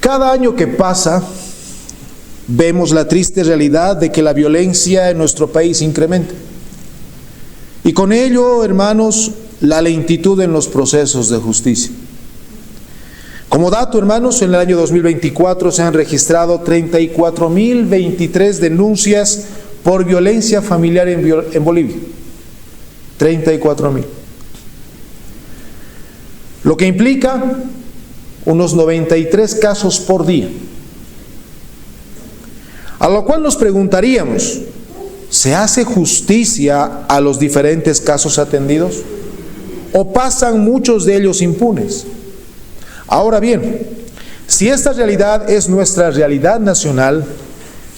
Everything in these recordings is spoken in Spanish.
Cada año que pasa, vemos la triste realidad de que la violencia en nuestro país incrementa. Y con ello, hermanos, la lentitud en los procesos de justicia. Como dato, hermanos, en el año 2024 se han registrado 34.023 denuncias por violencia familiar en Bolivia. 34.000. Lo que implica unos 93 casos por día. A lo cual nos preguntaríamos, ¿se hace justicia a los diferentes casos atendidos? ¿O pasan muchos de ellos impunes? Ahora bien, si esta realidad es nuestra realidad nacional,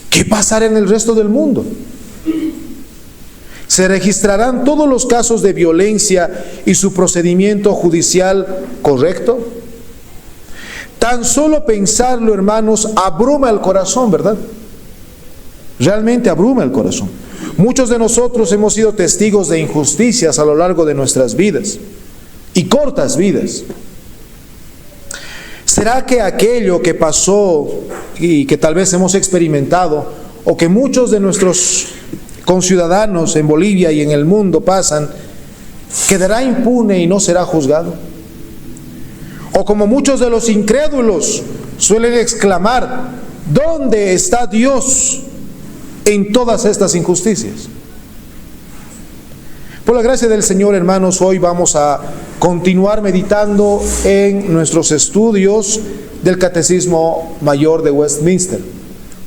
¿qué pasará en el resto del mundo? ¿Se registrarán todos los casos de violencia y su procedimiento judicial correcto? Tan solo pensarlo, hermanos, abruma el corazón, ¿verdad? Realmente abruma el corazón. Muchos de nosotros hemos sido testigos de injusticias a lo largo de nuestras vidas, y cortas vidas. ¿Será que aquello que pasó y que tal vez hemos experimentado, o que muchos de nuestros conciudadanos en Bolivia y en el mundo pasan, quedará impune y no será juzgado? O como muchos de los incrédulos suelen exclamar, ¿dónde está Dios en todas estas injusticias? Por la gracia del Señor, hermanos, hoy vamos a continuar meditando en nuestros estudios del Catecismo Mayor de Westminster.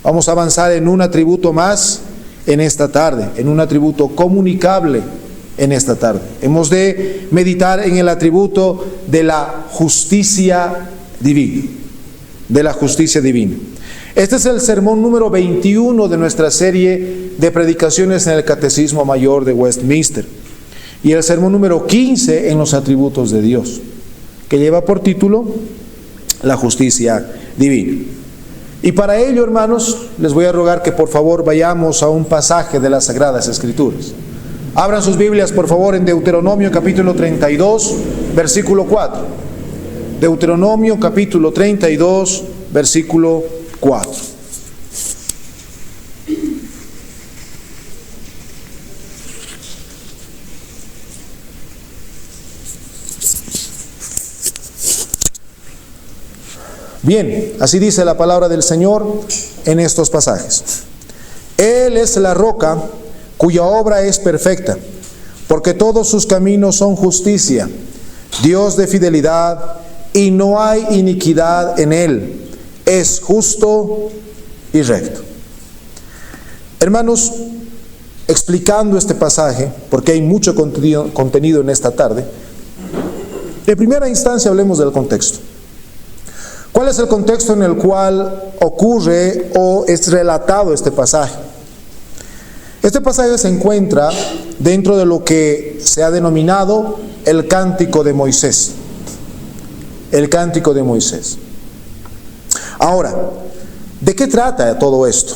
Vamos a avanzar en un atributo más en esta tarde, en un atributo comunicable en esta tarde. Hemos de meditar en el atributo de la justicia divina, de la justicia divina. Este es el sermón número 21 de nuestra serie de predicaciones en el Catecismo Mayor de Westminster, y el sermón número 15 en los atributos de Dios, que lleva por título la justicia divina. Y para ello, hermanos, les voy a rogar que por favor vayamos a un pasaje de las Sagradas Escrituras. Abran sus Biblias, por favor, en Deuteronomio capítulo 32, versículo 4. Deuteronomio capítulo 32, versículo 4. Bien, así dice la palabra del Señor en estos pasajes. Él es la roca cuya obra es perfecta, porque todos sus caminos son justicia, Dios de fidelidad, y no hay iniquidad en él. Es justo y recto. Hermanos, explicando este pasaje, porque hay mucho contenido en esta tarde, en primera instancia hablemos del contexto. ¿Cuál es el contexto en el cual ocurre o es relatado este pasaje? Este pasaje se encuentra dentro de lo que se ha denominado el Cántico de Moisés. El Cántico de Moisés. Ahora, ¿de qué trata todo esto?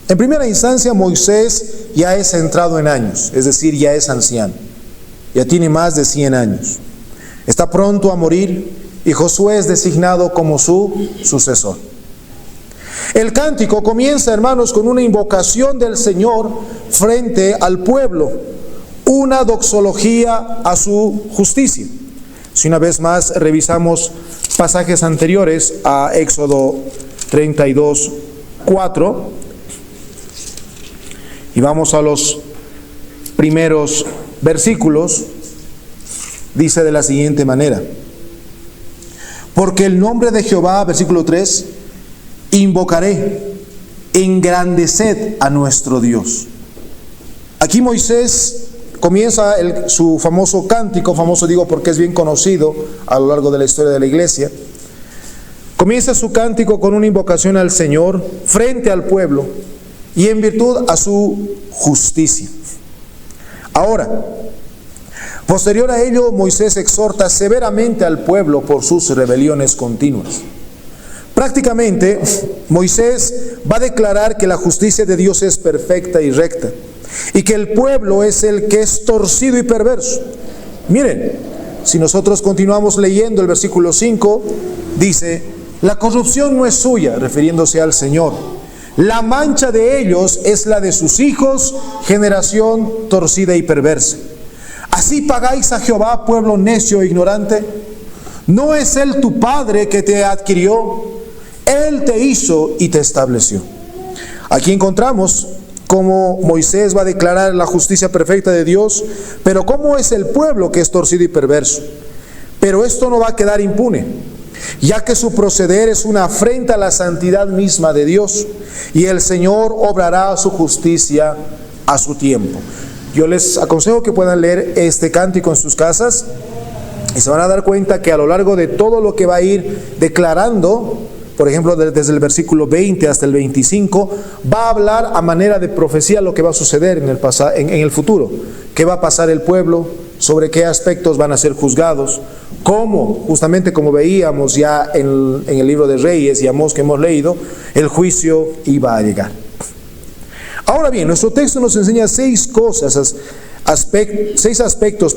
En primera instancia, Moisés ya es entrado en años, es decir, ya es anciano. Ya tiene más de 100 años. Está pronto a morir y Josué es designado como su sucesor. El cántico comienza, hermanos, con una invocación del Señor frente al pueblo, una doxología a su justicia. Si una vez más revisamos pasajes anteriores a Éxodo 32, 4, y vamos a los primeros versículos, dice de la siguiente manera: porque el nombre de Jehová, versículo 3, invocaré, engrandeced a nuestro Dios. Aquí Moisés comienza su famoso cántico, famoso digo porque es bien conocido a lo largo de la historia de la iglesia. Comienza su cántico con una invocación al Señor frente al pueblo y en virtud a su justicia. Ahora, posterior a ello, Moisés exhorta severamente al pueblo por sus rebeliones continuas. Prácticamente, Moisés va a declarar que la justicia de Dios es perfecta y recta, y que el pueblo es el que es torcido y perverso. Miren, si nosotros continuamos leyendo el versículo 5, dice: La corrupción no es suya, refiriéndose al Señor. La mancha de ellos es la de sus hijos, generación torcida y perversa. ¿Así pagáis a Jehová, pueblo necio e ignorante? ¿No es Él tu Padre que te adquirió? Él te hizo y te estableció. Aquí encontramos cómo Moisés va a declarar la justicia perfecta de Dios, pero cómo es el pueblo que es torcido y perverso. Pero esto no va a quedar impune, ya que su proceder es una afrenta a la santidad misma de Dios, y el Señor obrará su justicia a su tiempo. Yo les aconsejo que puedan leer este cántico en sus casas, y se van a dar cuenta que a lo largo de todo lo que va a ir declarando, por ejemplo, desde el versículo 20 hasta el 25, va a hablar a manera de profecía lo que va a suceder en el futuro. ¿Qué va a pasar el pueblo? ¿Sobre qué aspectos van a ser juzgados? ¿Cómo? Justamente como veíamos ya en el libro de Reyes y Amós que hemos leído, el juicio iba a llegar. Ahora bien, nuestro texto nos enseña seis aspectos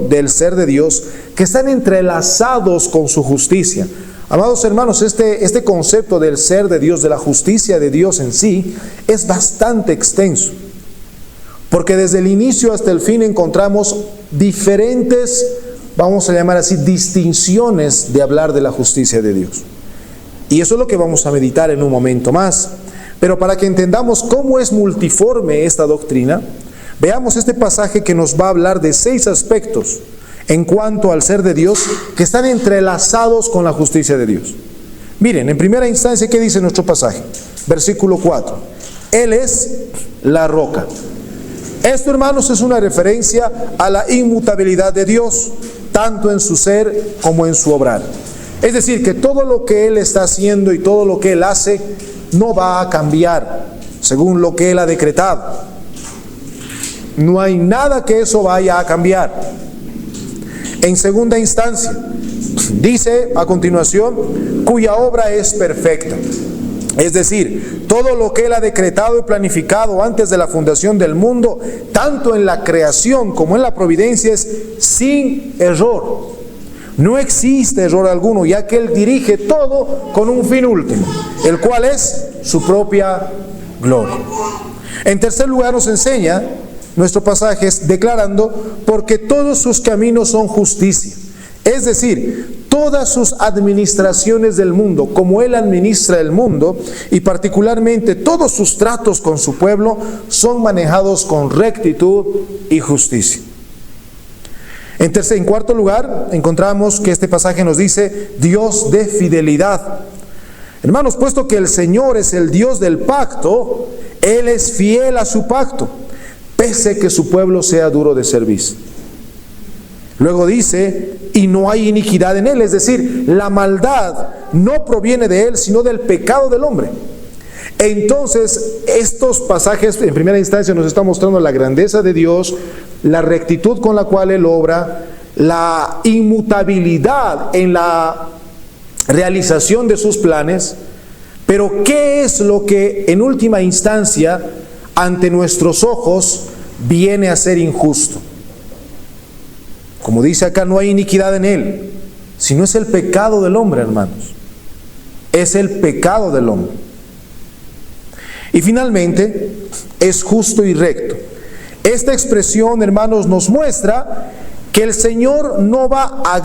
del ser de Dios que están entrelazados con su justicia. Amados hermanos, este concepto del ser de Dios, de la justicia de Dios en sí, es bastante extenso. Porque desde el inicio hasta el fin encontramos diferentes, vamos a llamar así, distinciones de hablar de la justicia de Dios. Y eso es lo que vamos a meditar en un momento más. Pero para que entendamos cómo es multiforme esta doctrina, veamos este pasaje que nos va a hablar de 6 aspectos en cuanto al ser de Dios que están entrelazados con la justicia de Dios. Miren, en primera instancia, ¿qué dice nuestro pasaje? Versículo 4. Él es la roca. Esto, hermanos, es una referencia a la inmutabilidad de Dios, tanto en su ser como en su obrar. Es decir, que todo lo que Él está haciendo y todo lo que Él hace no va a cambiar según lo que Él ha decretado. No hay nada que eso vaya a cambiar. En segunda instancia, dice a continuación, cuya obra es perfecta. Es decir, todo lo que Él ha decretado y planificado antes de la fundación del mundo, tanto en la creación como en la providencia, es sin error. No existe error alguno, ya que Él dirige todo con un fin último, el cual es su propia gloria. En tercer lugar, nos enseña nuestro pasaje declarando, porque todos sus caminos son justicia. Es decir, todas sus administraciones del mundo, como Él administra el mundo, y particularmente todos sus tratos con su pueblo, son manejados con rectitud y justicia. En cuarto lugar, encontramos que este pasaje nos dice, Dios de fidelidad. Hermanos, puesto que el Señor es el Dios del pacto, Él es fiel a su pacto, pese que su pueblo sea duro de cerviz. Luego dice, y no hay iniquidad en Él, es decir, la maldad no proviene de Él, sino del pecado del hombre. Entonces, estos pasajes en primera instancia nos están mostrando la grandeza de Dios, la rectitud con la cual Él obra, la inmutabilidad en la realización de sus planes. Pero ¿qué es lo que en última instancia ante nuestros ojos viene a ser injusto? Como dice acá, no hay iniquidad en Él, sino es el pecado del hombre, hermanos. Es el pecado del hombre. Y finalmente, es justo y recto. Esta expresión, hermanos, nos muestra que el Señor no va a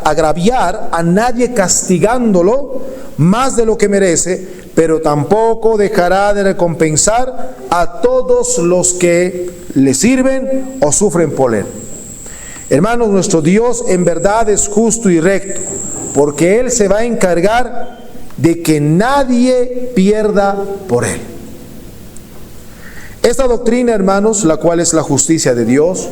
agraviar a nadie castigándolo más de lo que merece, pero tampoco dejará de recompensar a todos los que le sirven o sufren por Él. Hermanos, nuestro Dios en verdad es justo y recto, porque Él se va a encargar de que nadie pierda por Él. Esta doctrina, hermanos, la cual es la justicia de Dios,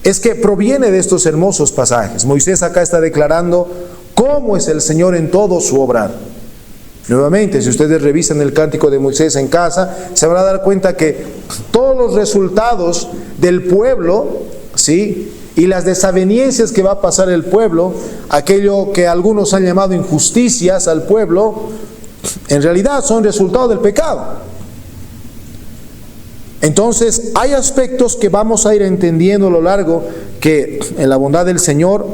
es que proviene de estos hermosos pasajes. Moisés acá está declarando cómo es el Señor en todo su obrar. Nuevamente, si ustedes revisan el cántico de Moisés en casa, se van a dar cuenta que todos los resultados del pueblo, ¿sí?, y las desavenencias que va a pasar el pueblo, aquello que algunos han llamado injusticias al pueblo, en realidad son resultado del pecado. Entonces, hay aspectos que vamos a ir entendiendo a lo largo, que en la bondad del Señor,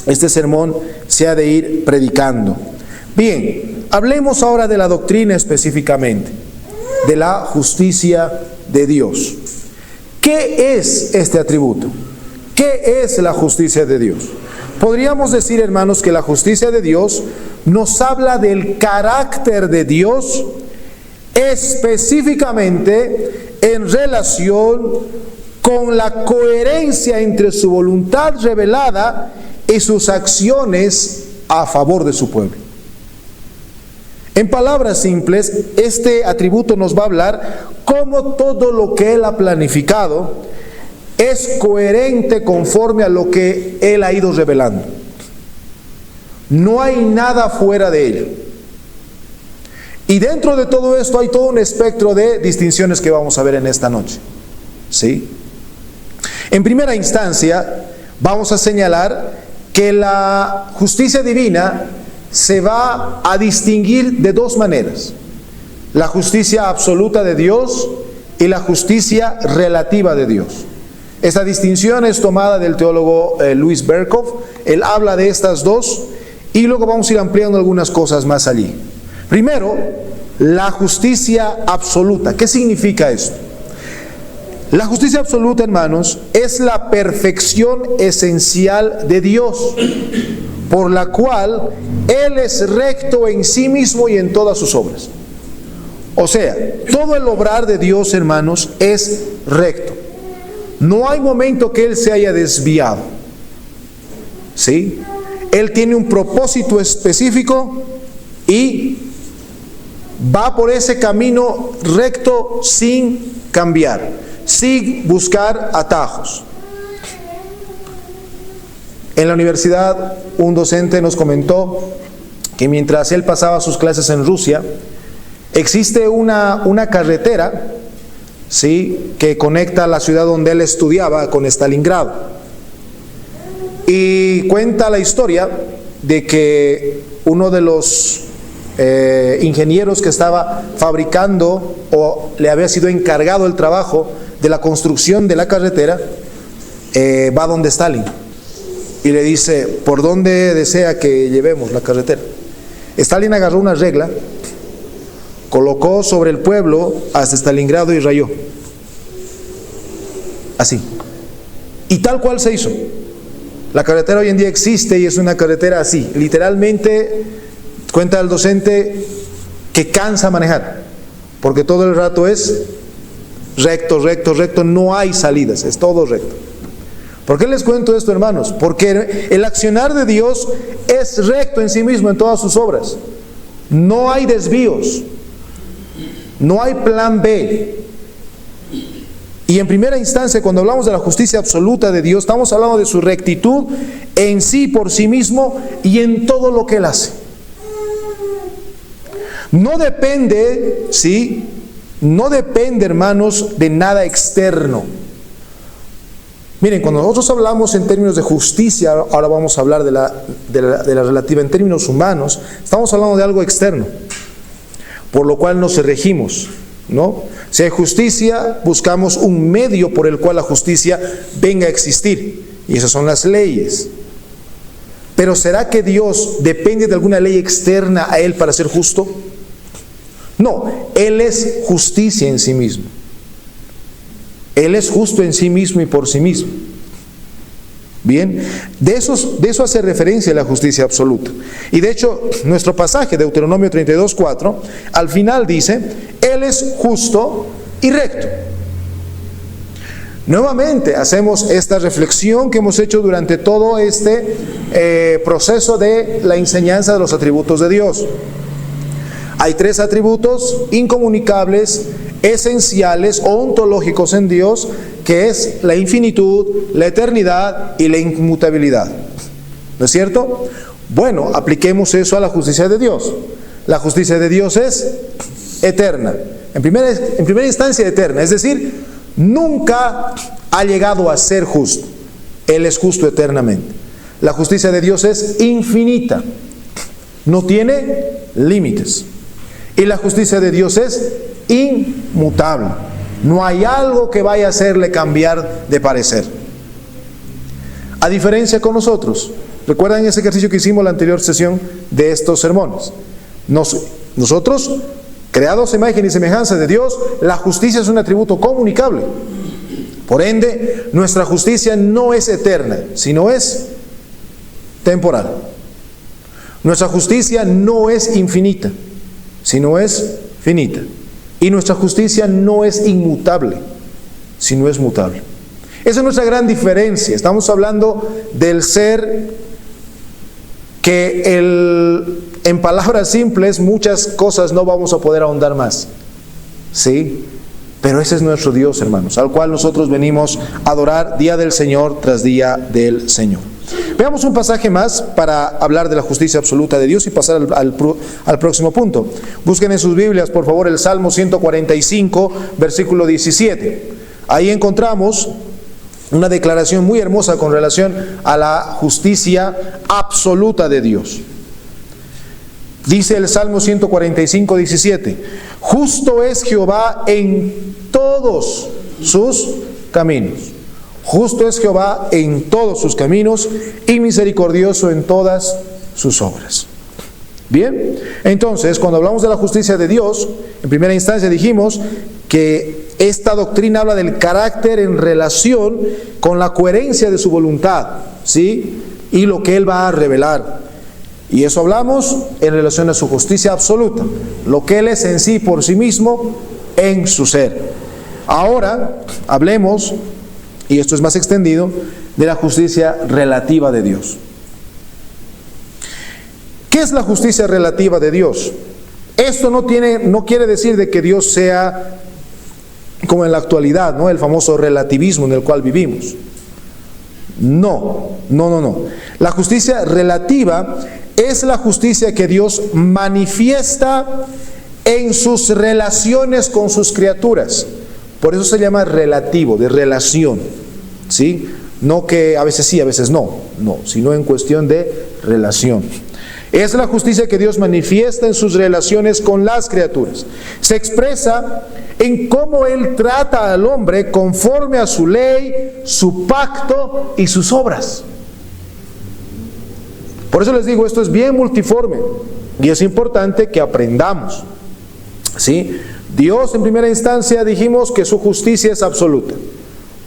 este sermón se ha de ir predicando. Bien, hablemos ahora de la doctrina específicamente, de la justicia de Dios. ¿Qué es este atributo? ¿Qué es la justicia de Dios? Podríamos decir, hermanos, que la justicia de Dios nos habla del carácter de Dios específicamente en relación con la coherencia entre su voluntad revelada y sus acciones a favor de su pueblo. En palabras simples, este atributo nos va a hablar cómo todo lo que Él ha planificado es coherente conforme a lo que Él ha ido revelando. No hay nada fuera de ello. Y dentro de todo esto hay todo un espectro de distinciones que vamos a ver en esta noche. ¿Sí? En primera instancia, vamos a señalar que la justicia divina se va a distinguir de dos maneras: la justicia absoluta de Dios y la justicia relativa de Dios. Esta distinción es tomada del teólogo Louis Berkhof. Él habla de estas dos y luego vamos a ir ampliando algunas cosas más allí. Primero, la justicia absoluta. ¿Qué significa esto? La justicia absoluta, hermanos, es la perfección esencial de Dios, por la cual Él es recto en sí mismo y en todas sus obras. O sea, todo el obrar de Dios, hermanos, es recto. No hay momento que Él se haya desviado. ¿Sí? Él tiene un propósito específico y va por ese camino recto sin cambiar, sin buscar atajos. En la universidad, un docente nos comentó que mientras él pasaba sus clases en Rusia, existe una carretera, ¿sí?, que conecta la ciudad donde él estudiaba con Stalingrado. Y cuenta la historia de que uno de los ingenieros que estaba fabricando o le había sido encargado el trabajo de la construcción de la carretera, va donde Stalin y le dice: ¿por dónde desea que llevemos la carretera? Stalin agarró una regla, colocó sobre el pueblo hasta Stalingrado y rayó. Así. Y tal cual se hizo. La carretera hoy en día existe y es una carretera así. Literalmente, cuenta el docente, que cansa manejar, porque todo el rato es recto, recto, recto, no hay salidas, es todo recto. ¿Por qué les cuento esto, hermanos? Porque el accionar de Dios es recto en sí mismo en todas sus obras. No hay desvíos, no hay plan B. Y en primera instancia, cuando hablamos de la justicia absoluta de Dios, estamos hablando de su rectitud en sí, por sí mismo y en todo lo que Él hace. No depende, ¿sí?, no depende, hermanos, de nada externo. Miren, cuando nosotros hablamos en términos de justicia, ahora vamos a hablar de la relativa en términos humanos, estamos hablando de algo externo, por lo cual nos regimos, ¿no? Si hay justicia, buscamos un medio por el cual la justicia venga a existir, y esas son las leyes. Pero ¿será que Dios depende de alguna ley externa a Él para ser justo? No, Él es justicia en sí mismo. Él es justo en sí mismo y por sí mismo. Bien, de eso hace referencia a la justicia absoluta. Y de hecho, nuestro pasaje, Deuteronomio 32:4, al final dice: Él es justo y recto. Nuevamente hacemos esta reflexión que hemos hecho durante todo este proceso de la enseñanza de los atributos de Dios. Hay tres atributos incomunicables, esenciales o ontológicos en Dios, que es la infinitud, la eternidad y la inmutabilidad. ¿No es cierto? Bueno, apliquemos eso a la justicia de Dios. La justicia de Dios es eterna. En primera instancia, eterna. Es decir, nunca ha llegado a ser justo. Él es justo eternamente. La justicia de Dios es infinita. No tiene límites. Y la justicia de Dios es inmutable. No hay algo que vaya a hacerle cambiar de parecer. A diferencia con nosotros, ¿Recuerdan ese ejercicio que hicimos en la anterior sesión de estos sermones? Nosotros, creados a imagen y semejanza de Dios, la justicia es un atributo comunicable. Por ende, nuestra justicia no es eterna, sino es temporal. Nuestra justicia no es infinita, sino es finita. Y nuestra justicia no es inmutable, sino es mutable. Esa es nuestra gran diferencia. Estamos hablando del ser que en palabras simples muchas cosas no vamos a poder ahondar más. ¿Sí? Pero ese es nuestro Dios, hermanos, al cual nosotros venimos a adorar día del Señor tras día del Señor. Veamos un pasaje más para hablar de la justicia absoluta de Dios y pasar al próximo punto. Busquen en sus Biblias, por favor, el Salmo 145, versículo 17. Ahí encontramos una declaración muy hermosa con relación a la justicia absoluta de Dios. Dice el Salmo 145, 17: justo es Jehová en todos sus caminos. Justo es Jehová en todos sus caminos y misericordioso en todas sus obras. Bien, entonces cuando hablamos de la justicia de Dios, en primera instancia dijimos que esta doctrina habla del carácter en relación con la coherencia de su voluntad, ¿sí? Y lo que Él va a revelar. Y eso hablamos en relación a su justicia absoluta, lo que Él es en sí por sí mismo en su ser. Ahora hablemos, y esto es más extendido, de la justicia relativa de Dios. ¿Qué es la justicia relativa de Dios? Esto no quiere decir de que Dios sea como en la actualidad, ¿no? El famoso relativismo en el cual vivimos. No. La justicia relativa es la justicia que Dios manifiesta en sus relaciones con sus criaturas. Por eso se llama relativo, de relación, ¿sí? No que a veces sí, a veces no, sino en cuestión de relación. Es la justicia que Dios manifiesta en sus relaciones con las criaturas. Se expresa en cómo Él trata al hombre conforme a su ley, su pacto y sus obras. Por eso les digo, esto es bien multiforme y es importante que aprendamos, ¿sí? Dios en primera instancia dijimos que su justicia es absoluta.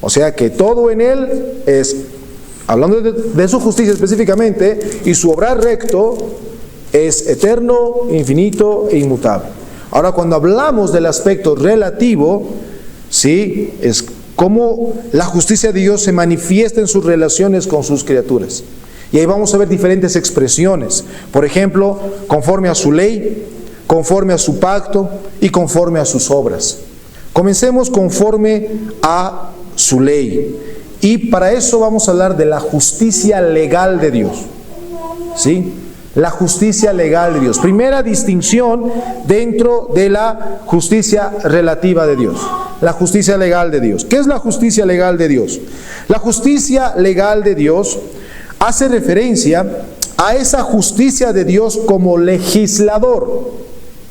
O sea que todo en Él es, hablando de su justicia específicamente, y su obrar recto es eterno, infinito e inmutable. Ahora cuando hablamos del aspecto relativo, ¿sí? Es cómo la justicia de Dios se manifiesta en sus relaciones con sus criaturas. Y ahí vamos a ver diferentes expresiones. Por ejemplo, conforme a su ley, conforme a su pacto y conforme a sus obras. Comencemos conforme a su ley. Y para eso vamos a hablar de la justicia legal de Dios. ¿Sí? La justicia legal de Dios. Primera distinción dentro de la justicia relativa de Dios. La justicia legal de Dios. ¿Qué es la justicia legal de Dios? La justicia legal de Dios hace referencia a esa justicia de Dios como legislador,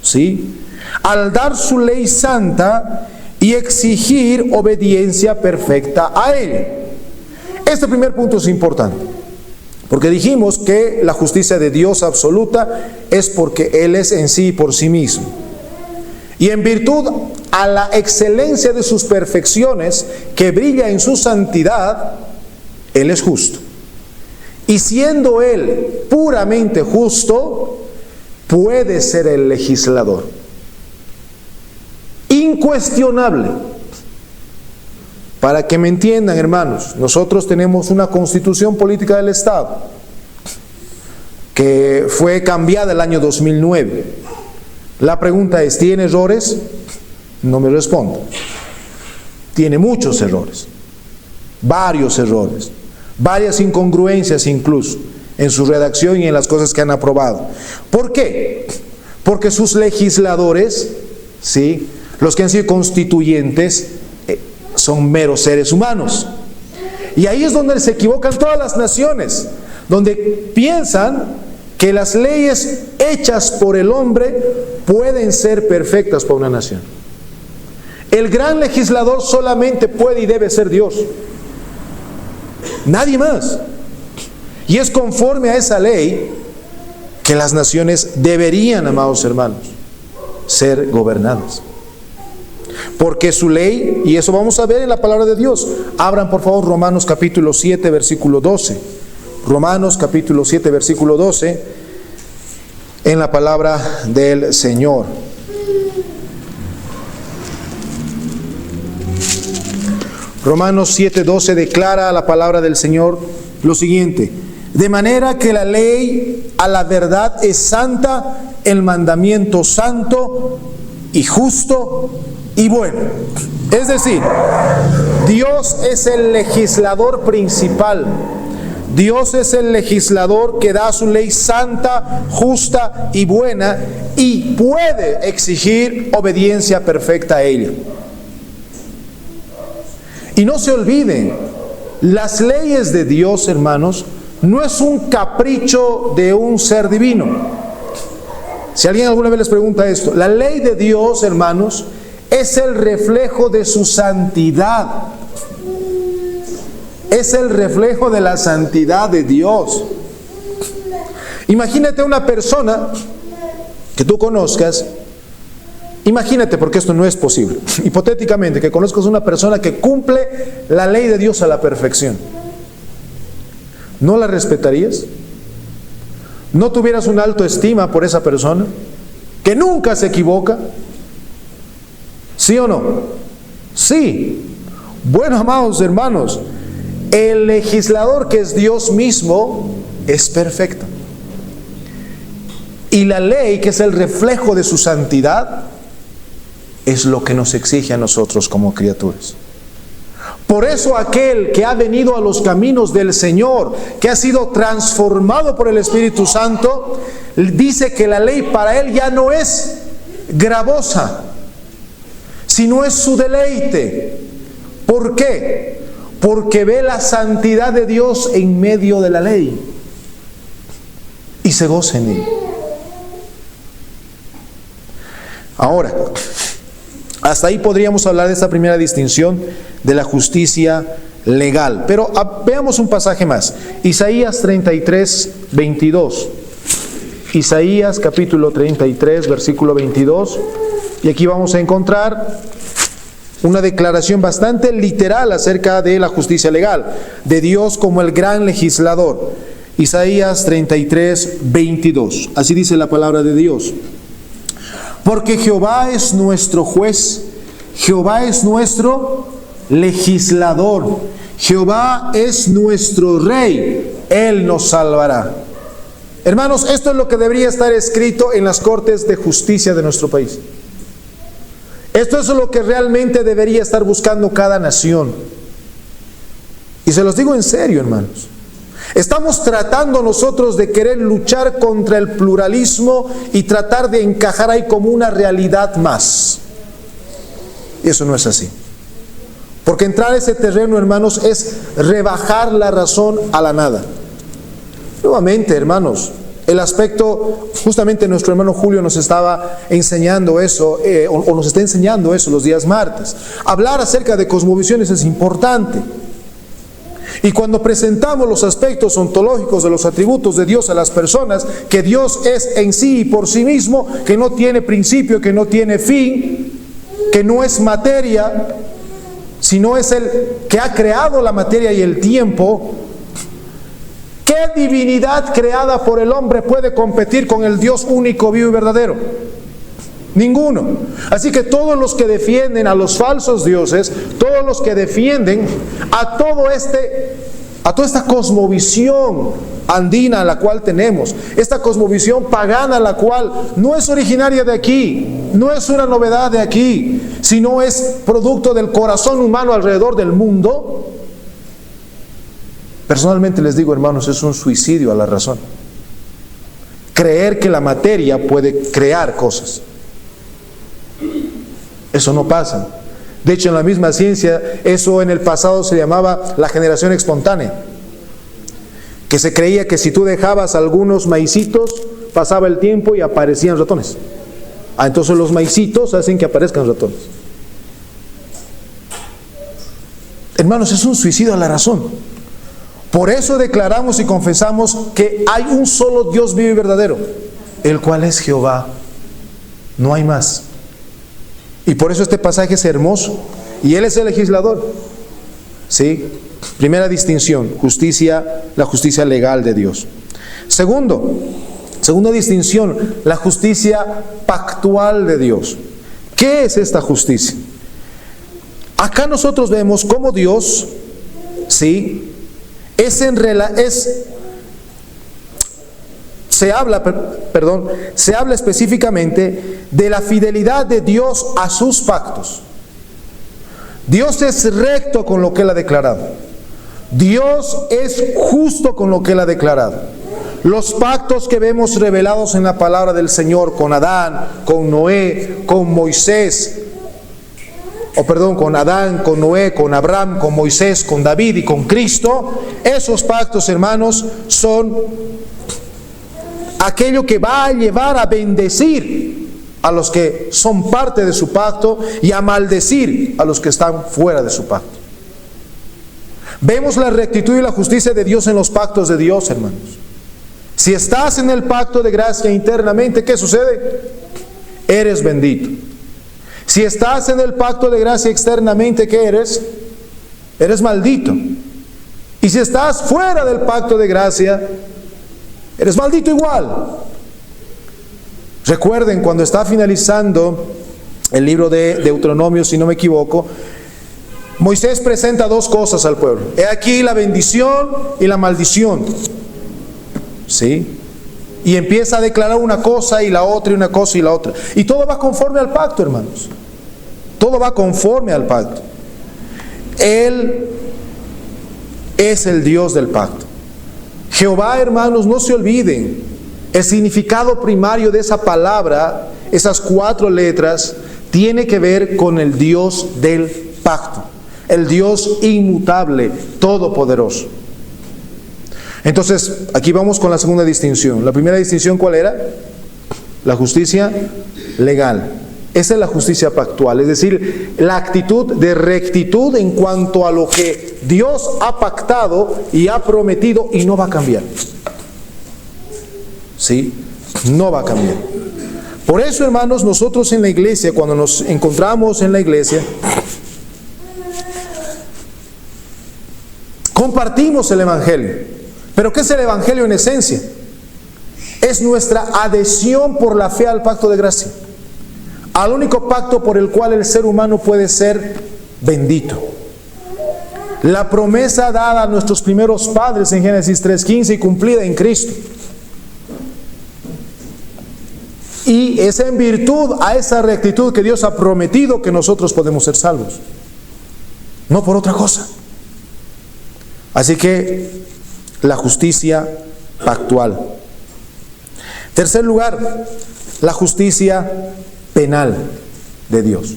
¿sí? Al dar su ley santa y exigir obediencia perfecta a Él. Este primer punto es importante, porque dijimos que la justicia de Dios absoluta es porque Él es en sí por sí mismo. Y en virtud a la excelencia de sus perfecciones, que brilla en su santidad, Él es justo. Y siendo Él puramente justo, puede ser el legislador. Incuestionable. Para que me entiendan, hermanos, nosotros tenemos una constitución política del Estado que fue cambiada el año 2009. La pregunta es, ¿tiene errores? No me respondo. Tiene muchos errores, varios errores, varias incongruencias incluso en su redacción y en las cosas que han aprobado. ¿Por qué? Porque sus legisladores, ¿sí?, los que han sido constituyentes, son meros seres humanos. Y ahí es donde se equivocan todas las naciones, donde piensan que las leyes hechas por el hombre pueden ser perfectas para una nación. El gran legislador solamente puede y debe ser Dios, nadie más. Y es conforme a esa ley que las naciones deberían, amados hermanos, ser gobernadas. Porque su ley, y eso vamos a ver en la palabra de Dios. Abran por favor Romanos capítulo 7, versículo 12. Romanos capítulo 7, versículo 12, en la palabra del Señor. Romanos 7, 12 declara la palabra del Señor lo siguiente: de manera que la ley a la verdad es santa, el mandamiento santo y justo y bueno. Es decir, Dios es el legislador principal. Dios es el legislador que da su ley santa, justa y buena, y puede exigir obediencia perfecta a ella. Y no se olviden, las leyes de Dios, hermanos, no es un capricho de un ser divino. Si alguien alguna vez les pregunta esto, la ley de Dios, hermanos, es el reflejo de su santidad. Es el reflejo de la santidad de Dios. Imagínate una persona que tú conozcas. Imagínate, porque esto no es posible, hipotéticamente, que conozcas una persona que cumple la ley de Dios a la perfección. ¿No la respetarías? ¿No tuvieras una alta estima por esa persona? ¿Que nunca se equivoca? ¿Sí o no? Sí. Bueno, amados hermanos, el legislador, que es Dios mismo, es perfecto. Y la ley, que es el reflejo de su santidad, es lo que nos exige a nosotros como criaturas. Por eso aquel que ha venido a los caminos del Señor, que ha sido transformado por el Espíritu Santo, dice que la ley para él ya no es gravosa, sino es su deleite. ¿Por qué? Porque ve la santidad de Dios en medio de la ley y se goza en ella. Ahora, hasta ahí podríamos hablar de esta primera distinción de la justicia legal. Pero veamos un pasaje más. Isaías 33, 22. Isaías capítulo 33, versículo 22. Y aquí vamos a encontrar una declaración bastante literal acerca de la justicia legal, de Dios como el gran legislador. Isaías 33, 22. Así dice la palabra de Dios: porque Jehová es nuestro juez, Jehová es nuestro legislador, Jehová es nuestro rey, Él nos salvará. Hermanos, esto es lo que debería estar escrito en las cortes de justicia de nuestro país. Esto es lo que realmente debería estar buscando cada nación. Y se los digo en serio, hermanos. Estamos tratando nosotros de querer luchar contra el pluralismo y tratar de encajar ahí como una realidad más. Y eso no es así. Porque entrar a ese terreno, hermanos, es rebajar la razón a la nada. Nuevamente, hermanos, el aspecto, justamente nuestro hermano Julio nos estaba enseñando eso, o nos está enseñando eso los días martes. Hablar acerca de cosmovisiones es importante. Y cuando presentamos los aspectos ontológicos de los atributos de Dios a las personas, que Dios es en sí y por sí mismo, que no tiene principio, que no tiene fin, que no es materia, sino es el que ha creado la materia y el tiempo. ¿Qué divinidad creada por el hombre puede competir con el Dios único, vivo y verdadero? Ninguno. Así que todos los que defienden a los falsos dioses, todos los que defienden a toda esta cosmovisión andina la cual tenemos, esta cosmovisión pagana la cual no es originaria de aquí, no es una novedad de aquí, sino es producto del corazón humano alrededor del mundo. Personalmente les digo, hermanos, es un suicidio a la razón. Creer que la materia puede crear cosas. Eso no pasa. De hecho, en la misma ciencia, eso en el pasado se llamaba la generación espontánea. Que se creía que si tú dejabas algunos maicitos, pasaba el tiempo y aparecían ratones. Entonces los maicitos hacen que aparezcan ratones. Hermanos, es un suicidio a la razón. Por eso declaramos y confesamos que hay un solo Dios vivo y verdadero, el cual es Jehová. No hay más. Y por eso este pasaje es hermoso. Y Él es el legislador. ¿Sí? Primera distinción, justicia, la justicia legal de Dios. Segunda distinción, la justicia pactual de Dios. ¿Qué es esta justicia? Acá nosotros vemos cómo Dios, ¿sí?, se habla específicamente de la fidelidad de Dios a sus pactos. Dios es recto con lo que Él ha declarado. Dios es justo con lo que Él ha declarado. Los pactos que vemos revelados en la palabra del Señor con Adán, con Noé, con Moisés, con Adán, con Noé, con Abraham, con Moisés, con David y con Cristo, esos pactos, hermanos, son aquello que va a llevar a bendecir a los que son parte de su pacto y a maldecir a los que están fuera de su pacto. Vemos la rectitud y la justicia de Dios en los pactos de Dios, hermanos. Si estás en el pacto de gracia internamente, ¿qué sucede? Eres bendito. Si estás en el pacto de gracia externamente, ¿qué eres? Eres maldito. Y si estás fuera del pacto de gracia, eres maldito igual. Recuerden, cuando está finalizando el libro de Deuteronomio, si no me equivoco, Moisés presenta dos cosas al pueblo. He aquí la bendición y la maldición. ¿Sí? Y empieza a declarar una cosa y la otra y una cosa y la otra. Y todo va conforme al pacto, hermanos. Todo va conforme al pacto. Él es el Dios del pacto. Jehová, hermanos, no se olviden, el significado primario de esa palabra, esas 4 letras, tiene que ver con el Dios del pacto, el Dios inmutable, todopoderoso. Entonces, aquí vamos con la segunda distinción. La primera distinción, ¿cuál era? La justicia legal. Esa es la justicia pactual, es decir, la actitud de rectitud en cuanto a lo que Dios ha pactado y ha prometido y no va a cambiar. ¿Sí? No va a cambiar. Por eso, hermanos, nosotros en la iglesia, cuando nos encontramos en la iglesia, compartimos el Evangelio. ¿Pero qué es el Evangelio en esencia? Es nuestra adhesión por la fe al pacto de gracia, al único pacto por el cual el ser humano puede ser bendito. La promesa dada a nuestros primeros padres en Génesis 3:15 y cumplida en Cristo. Y es en virtud a esa rectitud que Dios ha prometido que nosotros podemos ser salvos, no por otra cosa. Así que la justicia pactual. Tercer lugar, la justicia penal de Dios.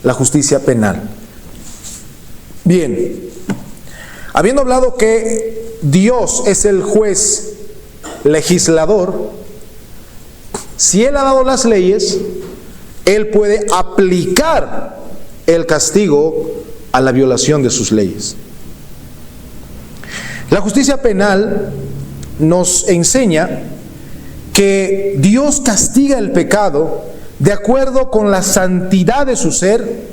La justicia penal. Bien, habiendo hablado que Dios es el juez legislador, si Él ha dado las leyes, Él puede aplicar el castigo a la violación de sus leyes. La justicia penal nos enseña que Dios castiga el pecado de acuerdo con la santidad de su ser,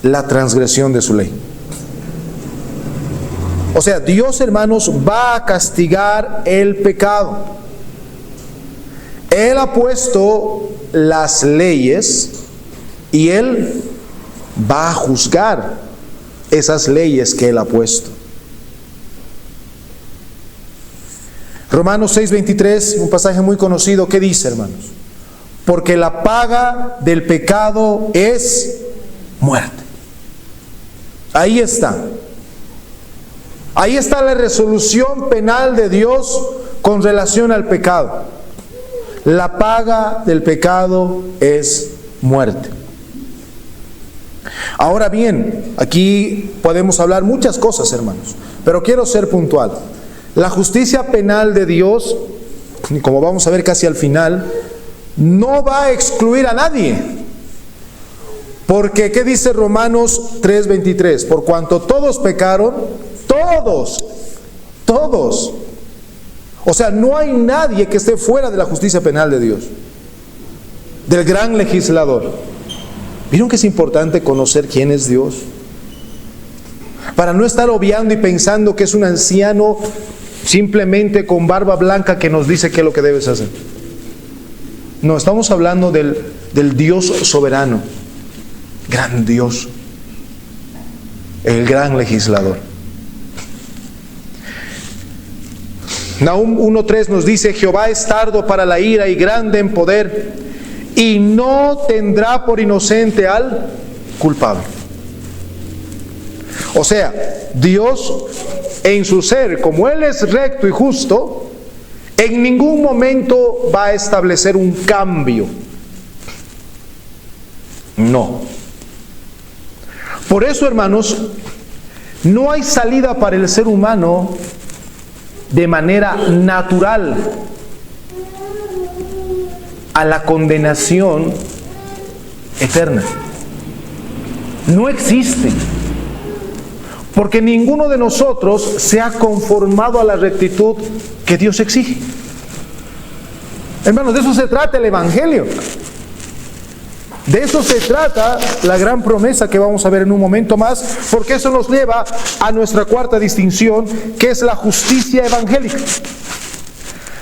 la transgresión de su ley. O sea, Dios, hermanos, va a castigar el pecado. Él ha puesto las leyes y Él va a juzgar esas leyes que Él ha puesto. Romanos 6:23, un pasaje muy conocido, ¿qué dice, hermanos? Porque la paga del pecado es muerte. Ahí está. Ahí está la resolución penal de Dios con relación al pecado. La paga del pecado es muerte. Ahora bien, aquí podemos hablar muchas cosas, hermanos, pero quiero ser puntual. La justicia penal de Dios, como vamos a ver casi al final, no va a excluir a nadie. Porque, ¿qué dice Romanos 3:23? Por cuanto todos pecaron, todos Todos. O sea, no hay nadie que esté fuera de la justicia penal de Dios, del gran legislador. ¿Vieron que es importante conocer quién es Dios? Para no estar obviando y pensando que es un anciano simplemente con barba blanca que nos dice qué es lo que debes hacer. No, estamos hablando del Dios soberano, gran Dios, el gran legislador. Nahum 1:3 nos dice: Jehová es tardo para la ira y grande en poder, y no tendrá por inocente al culpable. O sea, Dios en su ser, como Él es recto y justo, en ningún momento va a establecer un cambio. No. Por eso, hermanos, no hay salida para el ser humano de manera natural a la condenación eterna. No existe. Porque ninguno de nosotros se ha conformado a la rectitud que Dios exige. Hermanos, de eso se trata el Evangelio. De eso se trata la gran promesa que vamos a ver en un momento más, porque eso nos lleva a nuestra cuarta distinción, que es la justicia evangélica.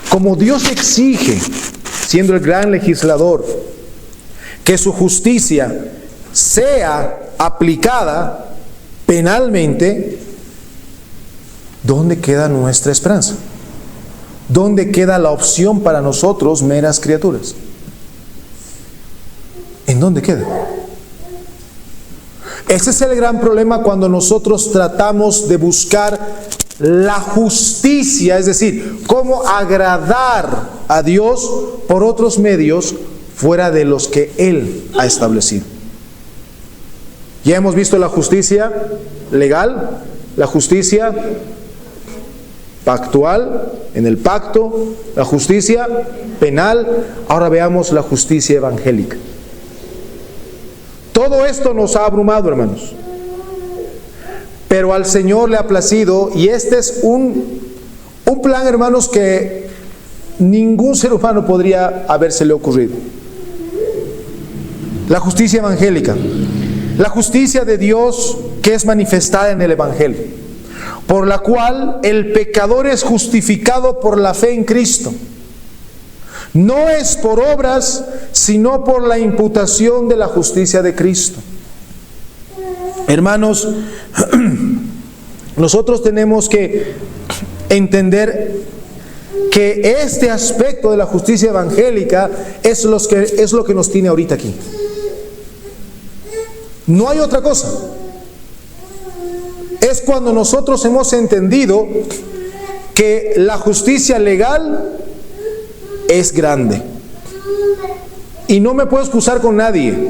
Como Dios exige, siendo el gran legislador, que su justicia sea aplicada penalmente, ¿dónde queda nuestra esperanza? ¿Dónde queda la opción para nosotros, meras criaturas? ¿En dónde queda? Ese es el gran problema cuando nosotros tratamos de buscar la justicia, es decir, cómo agradar a Dios por otros medios fuera de los que Él ha establecido. Ya hemos visto la justicia legal, la justicia pactual, en el pacto, la justicia penal. Ahora veamos la justicia evangélica. Todo esto nos ha abrumado, hermanos. Pero al Señor le ha placido, y este es un plan, hermanos, que ningún ser humano podría habérsele ocurrido. La justicia evangélica. La justicia de Dios que es manifestada en el Evangelio, por la cual el pecador es justificado por la fe en Cristo. No es por obras, sino por la imputación de la justicia de Cristo. Hermanos, nosotros tenemos que entender que este aspecto de la justicia evangélica es lo que nos tiene ahorita aquí. No hay otra cosa. Es cuando nosotros hemos entendido que la justicia legal es grande. Y no me puedo excusar con nadie.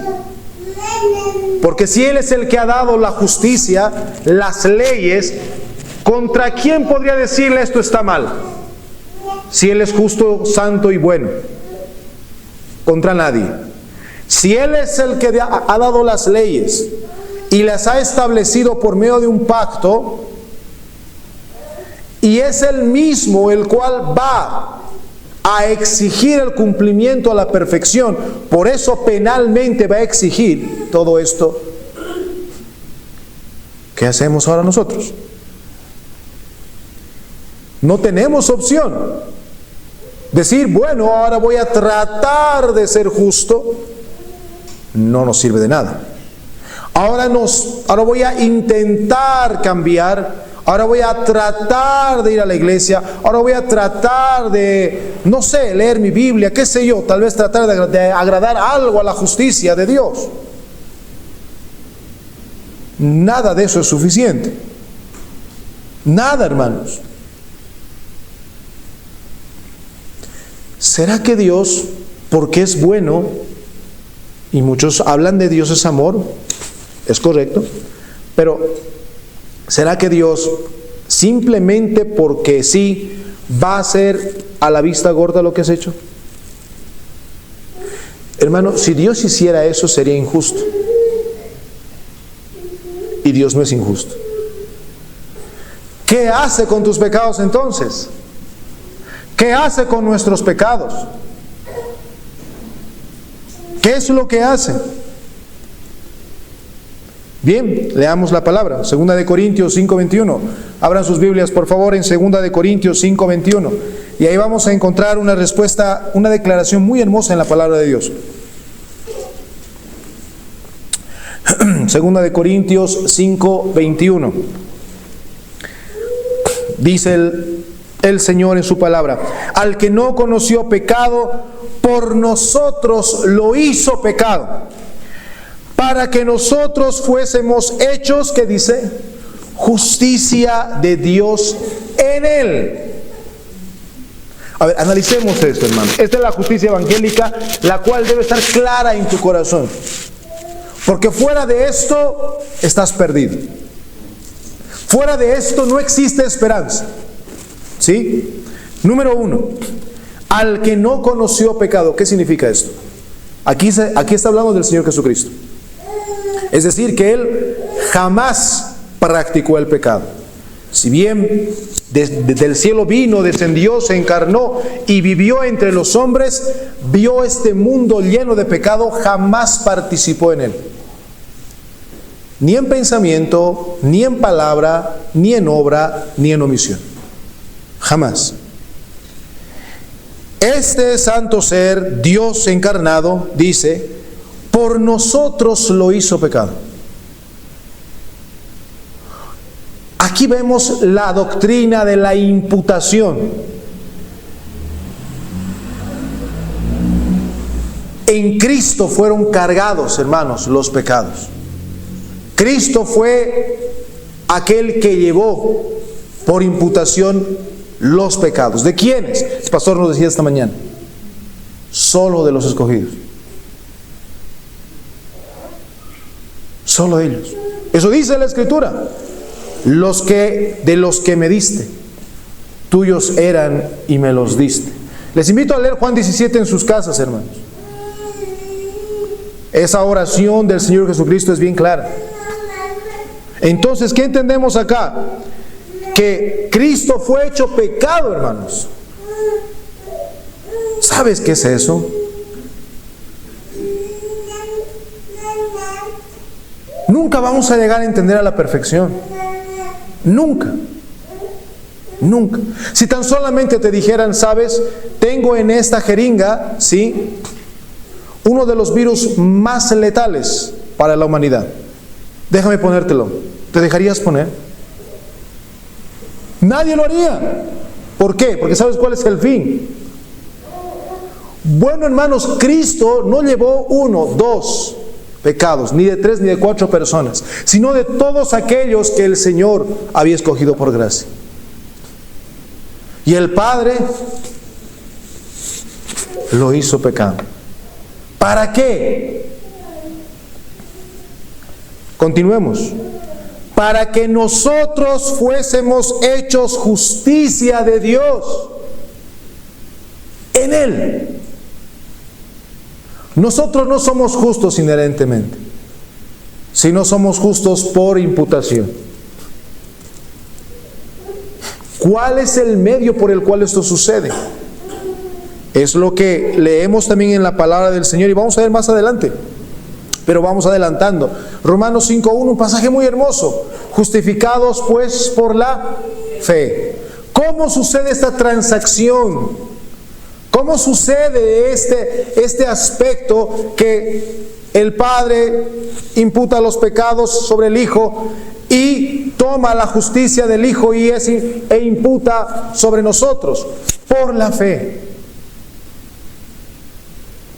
Porque si Él es el que ha dado la justicia, las leyes, ¿contra quién podría decirle esto está mal? Si Él es justo, santo y bueno. Contra nadie. Si Él es el que ha dado las leyes y las ha establecido por medio de un pacto, y es Él mismo el cual va a exigir el cumplimiento a la perfección, por eso penalmente va a exigir todo esto, ¿qué hacemos ahora nosotros? No tenemos opción. Decir, bueno, ahora voy a tratar de ser justo, no nos sirve de nada. Ahora voy a intentar cambiar, ahora voy a tratar de ir a la iglesia, ahora voy a tratar de, no sé, leer mi Biblia, qué sé yo, tal vez tratar de agradar algo a la justicia de Dios. Nada de eso es suficiente. Nada, hermanos. ¿Será que Dios, porque es bueno, y muchos hablan de Dios es amor, es correcto, pero ¿será que Dios simplemente porque sí va a hacer a la vista gorda lo que has hecho? Hermano, si Dios hiciera eso sería injusto. Y Dios no es injusto. ¿Qué hace con tus pecados entonces? ¿Qué hace con nuestros pecados? ¿Qué es lo que hace? Bien, leamos la palabra. 2 de Corintios 5:21. Abran sus Biblias, por favor, en 2 de Corintios 5:21. Y ahí vamos a encontrar una respuesta, una declaración muy hermosa en la palabra de Dios. 2 de Corintios 5:21. Dice el Señor en su palabra: al que no conoció pecado, por nosotros lo hizo pecado, para que nosotros fuésemos hechos, ¿qué dice? Justicia de Dios en él. A ver, analicemos esto, hermano. Esta es la justicia evangélica, la cual debe estar clara en tu corazón. Porque fuera de esto estás perdido. Fuera de esto no existe esperanza. ¿Sí? Número 1. Al que no conoció pecado. ¿Qué significa esto? Aquí está hablando del Señor Jesucristo. Es decir, que Él jamás practicó el pecado. Si bien desde el cielo vino, descendió, se encarnó y vivió entre los hombres, vio este mundo lleno de pecado, jamás participó en él. Ni en pensamiento, ni en palabra, ni en obra, ni en omisión. Jamás. Este santo ser, Dios encarnado, dice, por nosotros lo hizo pecado. Aquí vemos la doctrina de la imputación. En Cristo fueron cargados, hermanos, los pecados. Cristo fue aquel que llevó por imputación los pecados. ¿De quiénes? El pastor nos decía esta mañana. Solo de los escogidos. Solo ellos. Eso dice la Escritura. De los que me diste, tuyos eran y me los diste. Les invito a leer Juan 17 en sus casas, hermanos. Esa oración del Señor Jesucristo es bien clara. Entonces, ¿qué entendemos acá? Que Cristo fue hecho pecado, hermanos. ¿Sabes qué es eso? Nunca vamos a llegar a entender a la perfección. Nunca. Nunca. Si tan solamente te dijeran, sabes, tengo en esta jeringa, ¿sí?, uno de los virus más letales para la humanidad. Déjame ponértelo. ¿Te dejarías poner? Nadie lo haría. ¿Por qué? Porque ¿sabes cuál es el fin? Bueno, hermanos, Cristo no llevó 1, 2 pecados, ni de 3 ni de 4 personas, sino de todos aquellos que el Señor había escogido por gracia. Y el Padre lo hizo pecado. ¿Para qué? Continuemos. Para que nosotros fuésemos hechos justicia de Dios en Él. Nosotros no somos justos inherentemente, sino somos justos por imputación. ¿Cuál es el medio por el cual esto sucede? Es lo que leemos también en la palabra del Señor y vamos a ver más adelante, pero vamos adelantando. Romanos 5:1, un pasaje muy hermoso. Justificados pues por la fe. ¿Cómo sucede esta transacción? ¿Cómo sucede este aspecto que el Padre imputa los pecados sobre el Hijo y toma la justicia del Hijo e imputa sobre nosotros? Por la fe.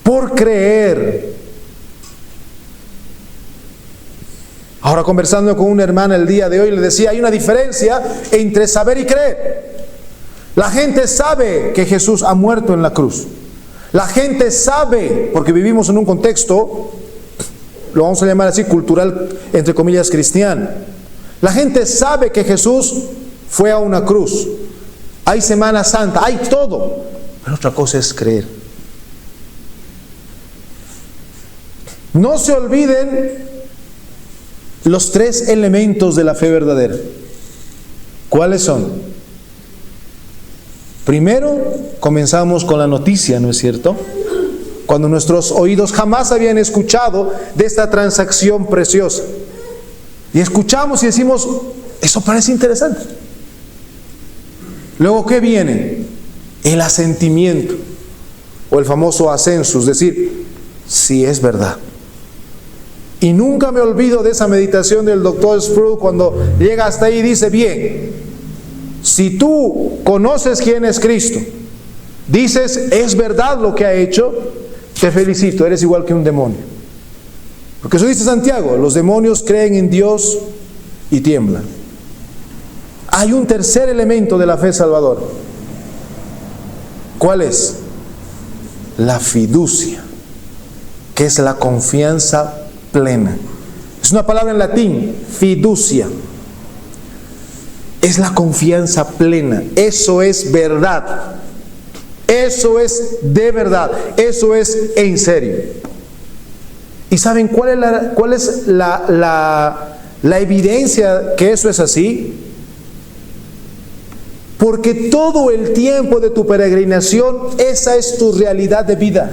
Por creer. Ahora, conversando con una hermana el día de hoy, le decía, hay una diferencia entre saber y creer. La gente sabe que Jesús ha muerto en la cruz. La gente sabe, porque vivimos en un contexto, lo vamos a llamar así, cultural, entre comillas, cristiano. La gente sabe que Jesús fue a una cruz. Hay Semana Santa, hay todo. Pero otra cosa es creer. No se olviden los 3 elementos de la fe verdadera. ¿Cuáles son? Primero, comenzamos con la noticia, ¿no es cierto? Cuando nuestros oídos jamás habían escuchado de esta transacción preciosa. Y escuchamos y decimos, eso parece interesante. Luego, ¿qué viene? El asentimiento, o el famoso ascenso, es decir, si es verdad. Y nunca me olvido de esa meditación del doctor Sproul cuando llega hasta ahí y dice, bien, si tú conoces quién es Cristo, dices, es verdad lo que ha hecho, te felicito, eres igual que un demonio. Porque eso dice Santiago, los demonios creen en Dios y tiemblan. Hay un tercer elemento de la fe salvadora. ¿Cuál es? La fiducia, que es la confianza plena. Es una palabra en latín, fiducia. Es la confianza plena. Eso es verdad. Eso es de verdad. Eso es en serio. ¿Y saben cuál es la evidencia que eso es así? Porque todo el tiempo de tu peregrinación, esa es tu realidad de vida.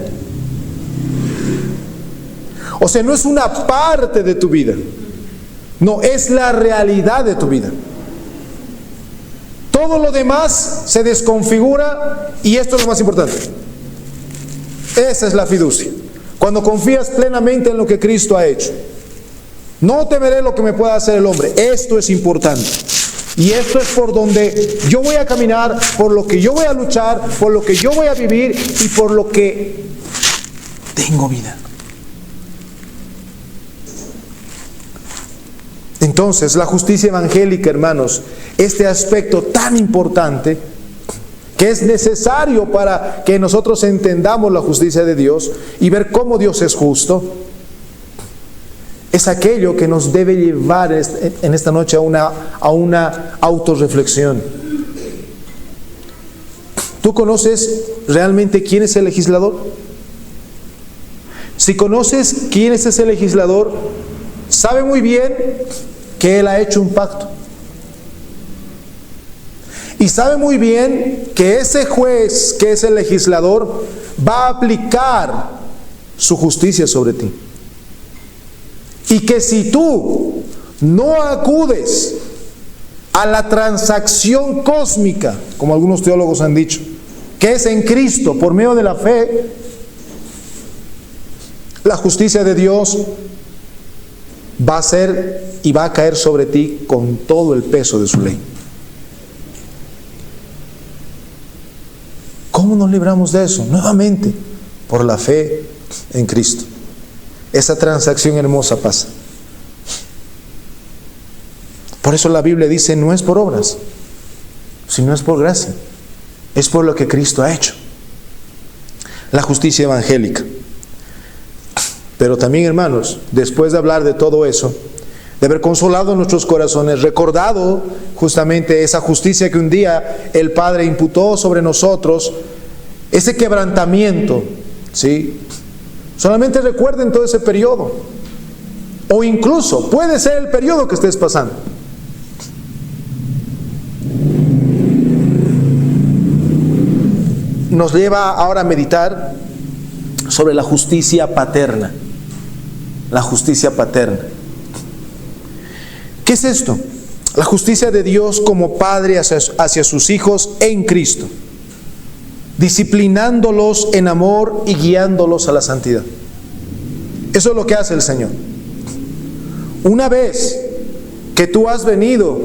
O sea, no es una parte de tu vida. No, es la realidad de tu vida. Todo lo demás se desconfigura y esto es lo más importante. Esa es la fiducia. Cuando confías plenamente en lo que Cristo ha hecho. No temeré lo que me pueda hacer el hombre. Esto es importante. Y esto es por donde yo voy a caminar, por lo que yo voy a luchar, por lo que yo voy a vivir y por lo que tengo vida. Entonces, la justicia evangélica, hermanos, este aspecto tan importante que es necesario para que nosotros entendamos la justicia de Dios y ver cómo Dios es justo, es aquello que nos debe llevar en esta noche a una autorreflexión. ¿Tú conoces realmente quién es el legislador? Si conoces quién es ese legislador, sabe muy bien que él ha hecho un pacto. Y sabe muy bien que ese juez, que es el legislador, va a aplicar su justicia sobre ti. Y que si tú no acudes a la transacción cósmica, como algunos teólogos han dicho, que es en Cristo, por medio de la fe, la justicia de Dios va a ser y va a caer sobre ti con todo el peso de su ley. ¿Cómo nos libramos de eso? Nuevamente, por la fe en Cristo. Esa transacción hermosa pasa. Por eso la Biblia dice, no es por obras, sino es por gracia. Es por lo que Cristo ha hecho. La justicia evangélica. Pero también, hermanos, después de hablar de todo eso, de haber consolado nuestros corazones, recordado justamente esa justicia que un día el Padre imputó sobre nosotros, ese quebrantamiento, ¿sí? Solamente recuerden todo ese periodo. O incluso puede ser el periodo que estés pasando. Nos lleva ahora a meditar sobre la justicia paterna. La justicia paterna. ¿Qué es esto? La justicia de Dios como Padre hacia sus hijos en Cristo, disciplinándolos en amor y guiándolos a la santidad. Eso es lo que hace el Señor. Una vez que tú has venido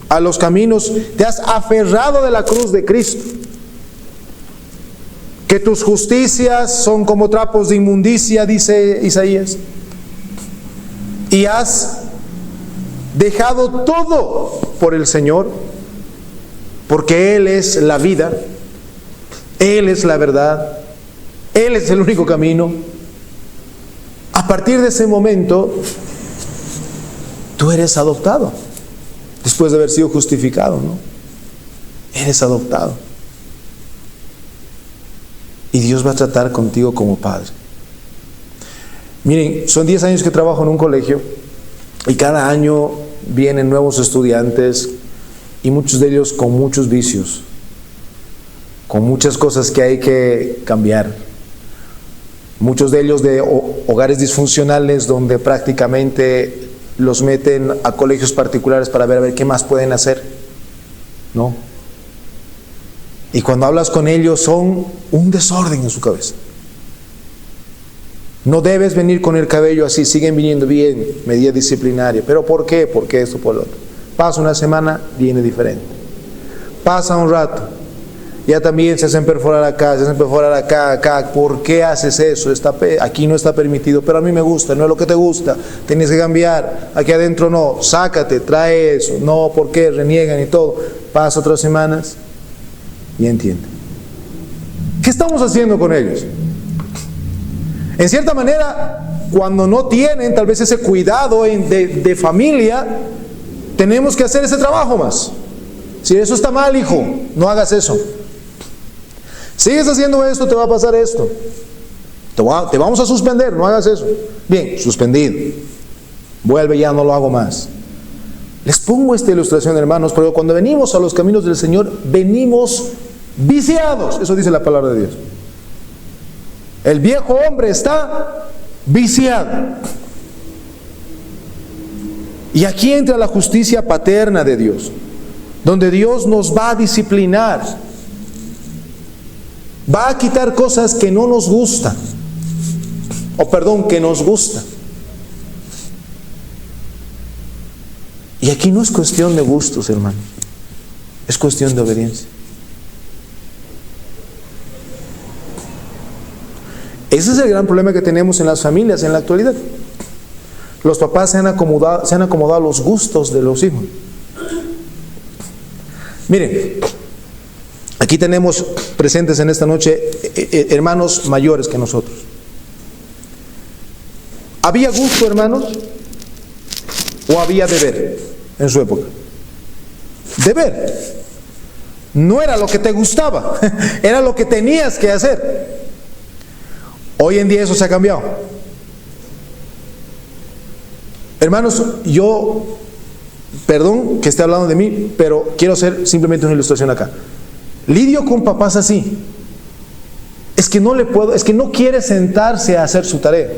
a los caminos, te has aferrado de la cruz de Cristo, que tus justicias son como trapos de inmundicia, dice Isaías, y has dejado todo por el Señor, porque Él es la vida, Él es la verdad, Él es el único camino. A partir de ese momento, tú eres adoptado, después de haber sido justificado, ¿no? Eres adoptado. Y Dios va a tratar contigo como padre. Miren, son 10 años que trabajo en un colegio y cada año vienen nuevos estudiantes y muchos de ellos con muchos vicios, con muchas cosas que hay que cambiar. Muchos de ellos de hogares disfuncionales donde prácticamente los meten a colegios particulares para ver a ver qué más pueden hacer, ¿no? Y cuando hablas con ellos son un desorden en su cabeza. No debes venir con el cabello así, siguen viniendo bien, medida disciplinaria. ¿Pero por qué? Porque esto, por lo otro. Pasa una semana, viene diferente. Pasa un rato, ya también se hacen perforar acá, se hacen perforar acá. ¿Por qué haces eso? Aquí no está permitido, pero a mí me gusta, no es lo que te gusta, tienes que cambiar, aquí adentro no, sácate, trae eso, no, ¿por qué? Reniegan y todo. Pasa otras semanas y entienden. ¿Qué estamos haciendo con ellos? En cierta manera, cuando no tienen tal vez ese cuidado de familia, tenemos que hacer ese trabajo más. Si eso está mal, hijo, no hagas eso. Sigues haciendo esto, te va a pasar esto. Te vamos a suspender, no hagas eso. Bien, suspendido. Vuelve, ya no lo hago más. Les pongo esta ilustración, hermanos, porque cuando venimos a los caminos del Señor, venimos viciados. Eso dice la palabra de Dios. El viejo hombre está viciado. Y aquí entra la justicia paterna de Dios, donde Dios nos va a disciplinar, va a quitar cosas que no nos gustan, que nos gustan. Y aquí no es cuestión de gustos, hermanos, es cuestión de obediencia. Ese es el gran problema que tenemos en las familias en la actualidad. Los papás se han acomodado a los gustos de los hijos. Miren, aquí tenemos presentes en esta noche hermanos mayores que nosotros. ¿Había gusto, hermanos? ¿O había deber en su época? Deber. No era lo que te gustaba, era lo que tenías que hacer. Hoy en día eso se ha cambiado. Hermanos, perdón que esté hablando de mí, pero quiero hacer simplemente una ilustración acá. Lidio con papás así. Es que no quiere sentarse a hacer su tarea.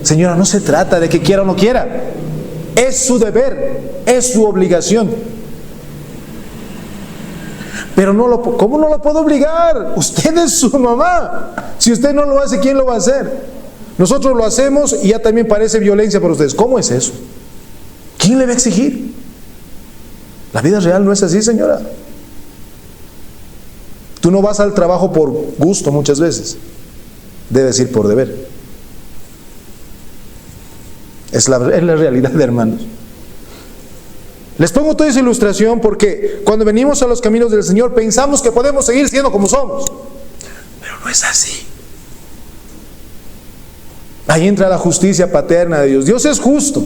Señora, no se trata de que quiera o no quiera. Es su deber, es su obligación. Pero ¿cómo no lo puedo obligar? Usted es su mamá. Si usted no lo hace, ¿quién lo va a hacer? Nosotros lo hacemos y ya también parece violencia para ustedes. ¿Cómo es eso? ¿Quién le va a exigir? La vida real no es así, señora. Tú no vas al trabajo por gusto muchas veces. Debes ir por deber. Es la realidad, hermanos. Les pongo toda esa ilustración porque cuando venimos a los caminos del Señor pensamos que podemos seguir siendo como somos. Pero no es así. Ahí entra la justicia paterna de Dios. Dios es justo.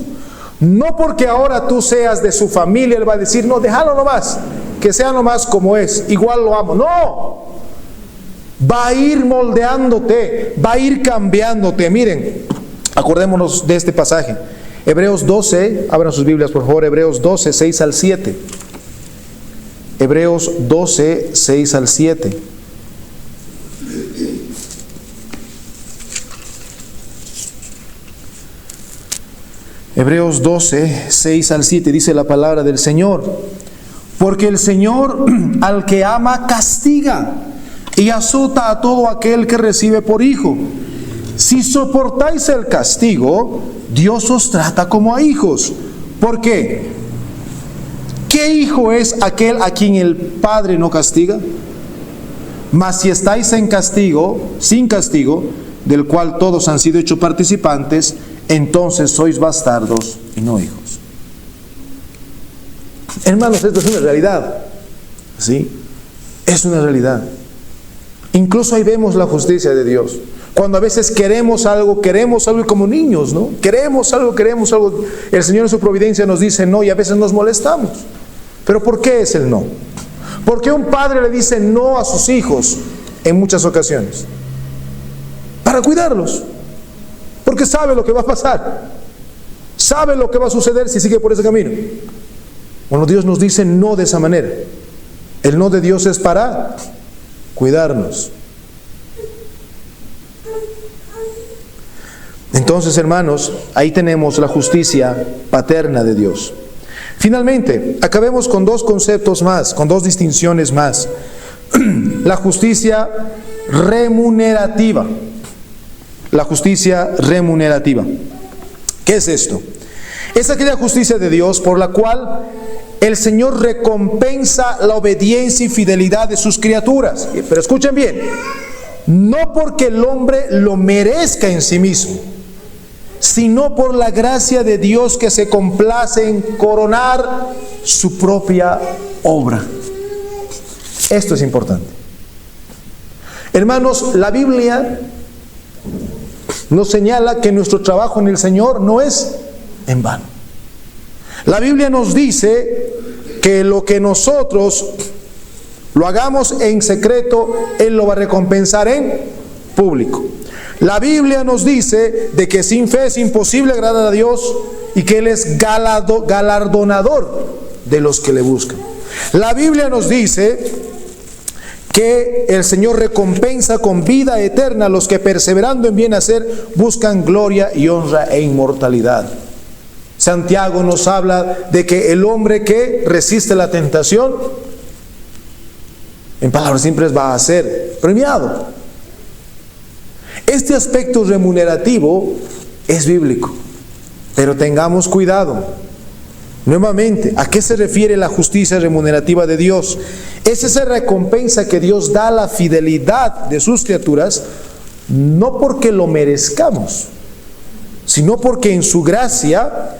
No porque ahora tú seas de su familia, Él va a decir, no, déjalo nomás, que sea nomás como es, igual lo amo. No. Va a ir moldeándote, va a ir cambiándote. Miren, acordémonos de este pasaje. Hebreos 12, abran sus Biblias por favor, Hebreos 12, 6 al 7. Hebreos 12, 6 al 7. Hebreos 12, 6 al 7 dice la palabra del Señor. Porque el Señor al que ama castiga y azota a todo aquel que recibe por hijo. Si soportáis el castigo, Dios os trata como a hijos. ¿Por qué? ¿Qué hijo es aquel a quien el Padre no castiga? Mas si estáis sin castigo, del cual todos han sido hechos participantes, entonces sois bastardos y no hijos. Hermanos, esto es una realidad. ¿Sí? Es una realidad. Incluso ahí vemos la justicia de Dios. Cuando a veces queremos algo y como niños, ¿no? Queremos algo. El Señor en su providencia nos dice no y a veces nos molestamos. ¿Pero por qué es el no? ¿Por qué un padre le dice no a sus hijos en muchas ocasiones? Para cuidarlos. Porque sabe lo que va a pasar. Sabe lo que va a suceder si sigue por ese camino. Bueno, Dios nos dice no de esa manera. El no de Dios es para cuidarnos. Entonces, hermanos, ahí tenemos la justicia paterna de Dios. Finalmente, acabemos con dos conceptos más, con dos distinciones más. La justicia remunerativa. La justicia remunerativa. ¿Qué es esto? Es aquella justicia de Dios por la cual el Señor recompensa la obediencia y fidelidad de sus criaturas. Pero escuchen bien, no porque el hombre lo merezca en sí mismo, sino por la gracia de Dios que se complace en coronar su propia obra. Esto es importante. Hermanos, la Biblia nos señala que nuestro trabajo en el Señor no es en vano. La Biblia nos dice que lo que nosotros lo hagamos en secreto, Él lo va a recompensar en público. La Biblia nos dice de que sin fe es imposible agradar a Dios y que Él es galardonador de los que le buscan. La Biblia nos dice que el Señor recompensa con vida eterna a los que perseverando en bien hacer buscan gloria y honra e inmortalidad. Santiago nos habla de que el hombre que resiste la tentación, en palabras simples, va a ser premiado. Este aspecto remunerativo es bíblico, pero tengamos cuidado. Nuevamente, ¿a qué se refiere la justicia remunerativa de Dios? Es esa recompensa que Dios da a la fidelidad de sus criaturas, no porque lo merezcamos, sino porque en su gracia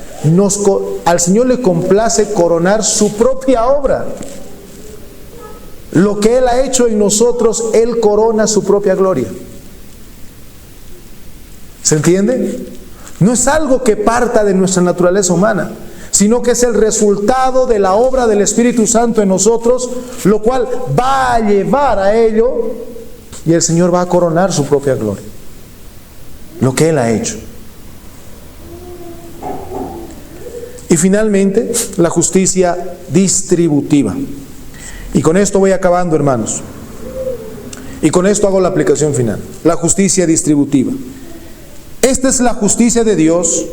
al Señor le complace coronar su propia obra. Lo que Él ha hecho en nosotros, Él corona su propia gloria. ¿Se entiende? No es algo que parta de nuestra naturaleza humana, sino que es el resultado de la obra del Espíritu Santo en nosotros, lo cual va a llevar a ello, y el Señor va a coronar su propia gloria. Lo que Él ha hecho. Y finalmente, la justicia distributiva. Y con esto voy acabando, hermanos. Y con esto hago la aplicación final. La justicia distributiva. Esta es la justicia de Dios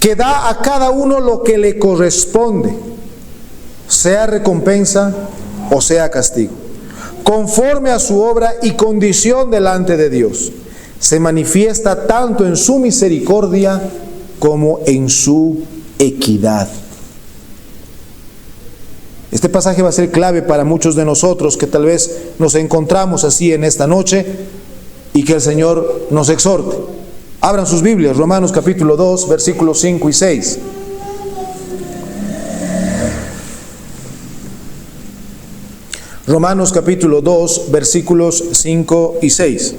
que da a cada uno lo que le corresponde, sea recompensa o sea castigo, conforme a su obra y condición delante de Dios. Se manifiesta tanto en su misericordia como en su equidad. Este pasaje va a ser clave para muchos de nosotros que tal vez nos encontramos así en esta noche y que el Señor nos exhorte. Abran sus Biblias, Romanos capítulo 2, versículos 5 y 6. Romanos capítulo 2, versículos 5 y 6.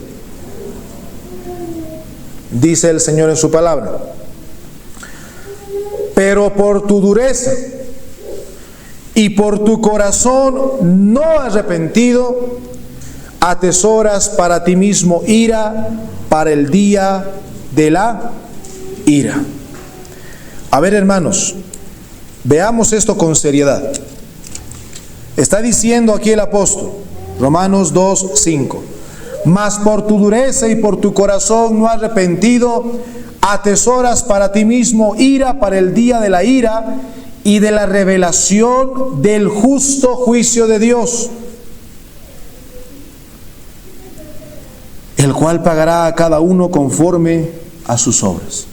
Dice el Señor en su palabra: pero por tu dureza y por tu corazón no arrepentido, atesoras para ti mismo ira para el día de la ira. A ver, hermanos, veamos esto con seriedad. Está diciendo aquí el apóstol, Romanos 2, 5: mas por tu dureza y por tu corazón no arrepentido, atesoras para ti mismo ira para el día de la ira y de la revelación del justo juicio de Dios, el cual pagará a cada uno conforme a sus obras.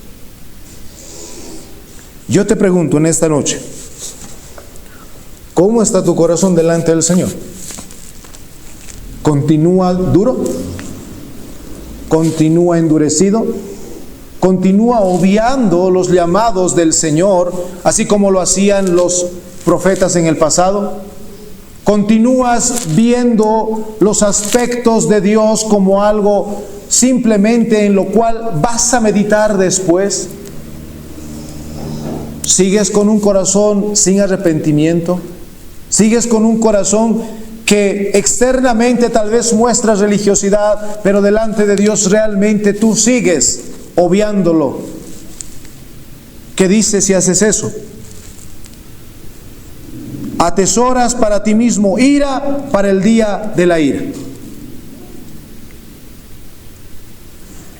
Yo te pregunto en esta noche, ¿cómo está tu corazón delante del Señor? ¿Continúa duro? ¿Continúa endurecido? ¿Continúa obviando los llamados del Señor, así como lo hacían los profetas en el pasado? ¿Continúas viendo los aspectos de Dios como algo simplemente en lo cual vas a meditar después? ¿Sigues con un corazón sin arrepentimiento? ¿Sigues con un corazón que externamente tal vez muestra religiosidad, pero delante de Dios realmente tú sigues obviándolo? ¿Qué dices si haces eso? atesoras para ti mismo ira para el día de la ira.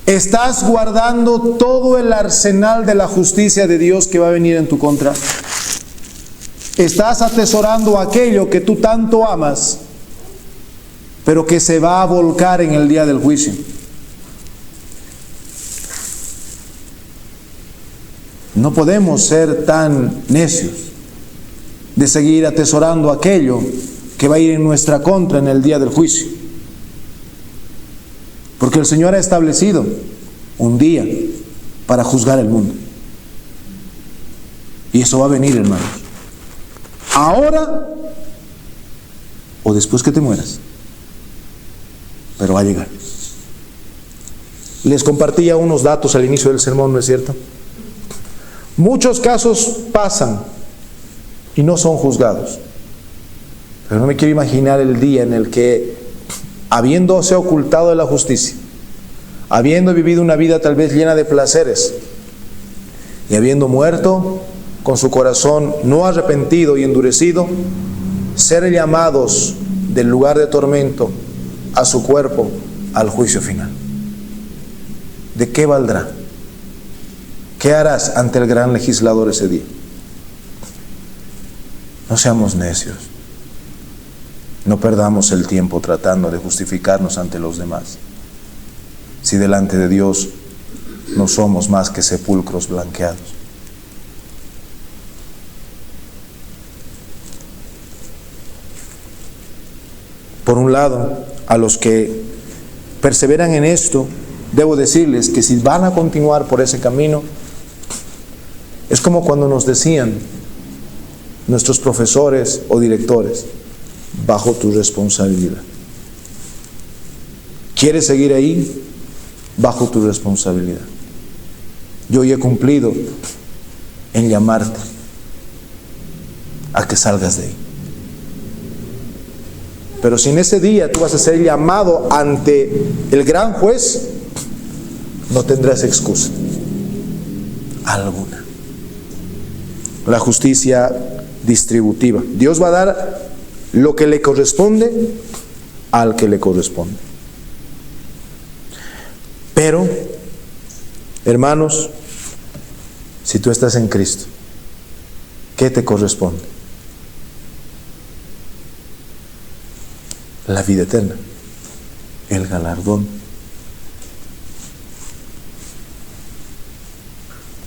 ¿Estás guardando todo el arsenal de la justicia de Dios que va a venir en tu contra? ¿Estás atesorando aquello que tú tanto amas, pero que se va a volcar en el día del juicio? No podemos ser tan necios de seguir atesorando aquello que va a ir en nuestra contra en el día del juicio. Porque el Señor ha establecido un día para juzgar el mundo. Y eso va a venir, hermanos. Ahora o después que te mueras. Pero va a llegar. Les compartía unos datos al inicio del sermón, ¿no es cierto? Muchos casos pasan y no son juzgados. Pero no me quiero imaginar el día en el que, habiéndose ocultado de la justicia, habiendo vivido una vida tal vez llena de placeres y habiendo muerto con su corazón no arrepentido y endurecido, ser llamados del lugar de tormento a su cuerpo al juicio final. ¿De qué valdrá? ¿Qué harás ante el gran legislador ese día? No seamos necios. No perdamos el tiempo tratando de justificarnos ante los demás, si delante de Dios no somos más que sepulcros blanqueados. Por un lado, a los que perseveran en esto, debo decirles que si van a continuar por ese camino, es como cuando nos decían nuestros profesores o directores: bajo tu responsabilidad. ¿Quieres seguir ahí? Bajo tu responsabilidad. Yo ya he cumplido en llamarte a que salgas de ahí. Pero si en ese día tú vas a ser llamado ante el gran juez, no tendrás excusa alguna. La justicia distributiva. Dios va a dar lo que le corresponde al que le corresponde. Pero, hermanos, si tú estás en Cristo, ¿qué te corresponde? La vida eterna, el galardón.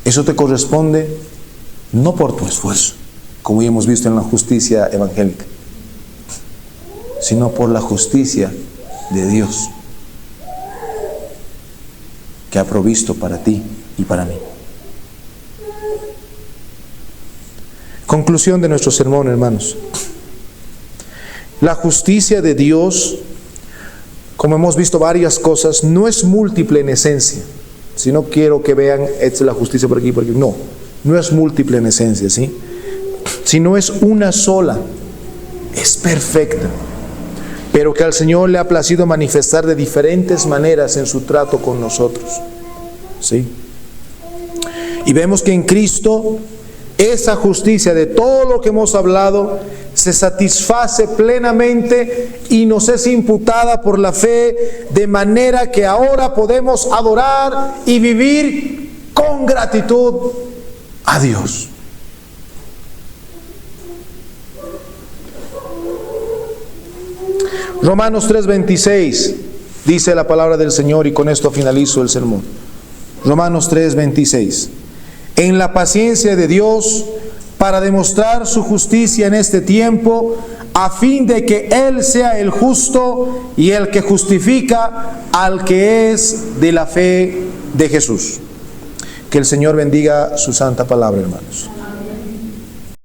Eso te corresponde no por tu esfuerzo, como ya hemos visto en la justicia evangélica, sino por la justicia de Dios que ha provisto para ti y para mí. Conclusión de nuestro sermón, hermanos. La justicia de Dios, como hemos visto varias cosas, no es múltiple en esencia. Si no quiero que vean, es la justicia por aquí, por aquí. No es múltiple en esencia, ¿sí? Sino es una sola, es perfecta, pero que al Señor le ha placido manifestar de diferentes maneras en su trato con nosotros, ¿sí? Y vemos que en Cristo esa justicia de todo lo que hemos hablado se satisface plenamente y nos es imputada por la fe, de manera que ahora podemos adorar y vivir con gratitud a Dios. Romanos 3:26 dice la palabra del Señor, y con esto finalizo el sermón. Romanos 3:26. En la paciencia de Dios, para demostrar su justicia en este tiempo, a fin de que Él sea el justo y el que justifica al que es de la fe de Jesús. Que el Señor bendiga su santa palabra, hermanos.